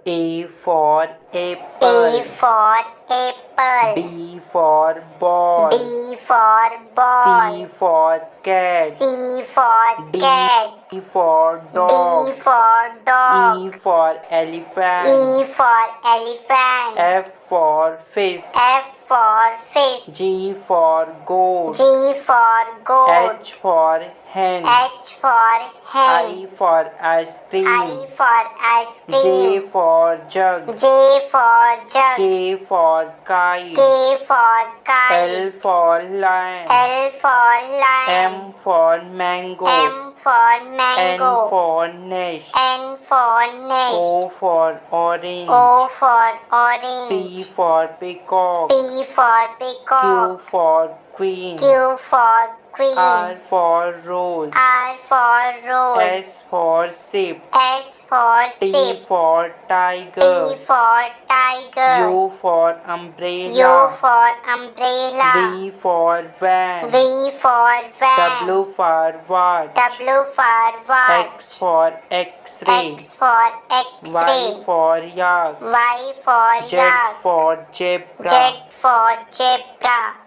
A for apple. A for apple. B for ball. B for ball. C for cat. C for D cat. for dog. D for dog. E for elephant. E for elephant. F for fish. F for fish. G for goat. G for goat. H for hen. H for hen. I for ice cream. I for ice J cream. for jug. J for jug. K for kite. K for kite. L for lion. L for lion. M for mango. M for mango. N for nest. N for nest. O for orange. O for orange. P for peacock. P for Q peacock. for queen. Q for queen. R for rose. R for rose. S for sheep. S for T sheep. for T tiger. for tiger. U for U umbrella. for umbrella. V for van. V for van. W for watch. W for watch. X for x-ray. X for X-ray. Y for yak. Y for Z yak. for zebra. Z for zebra.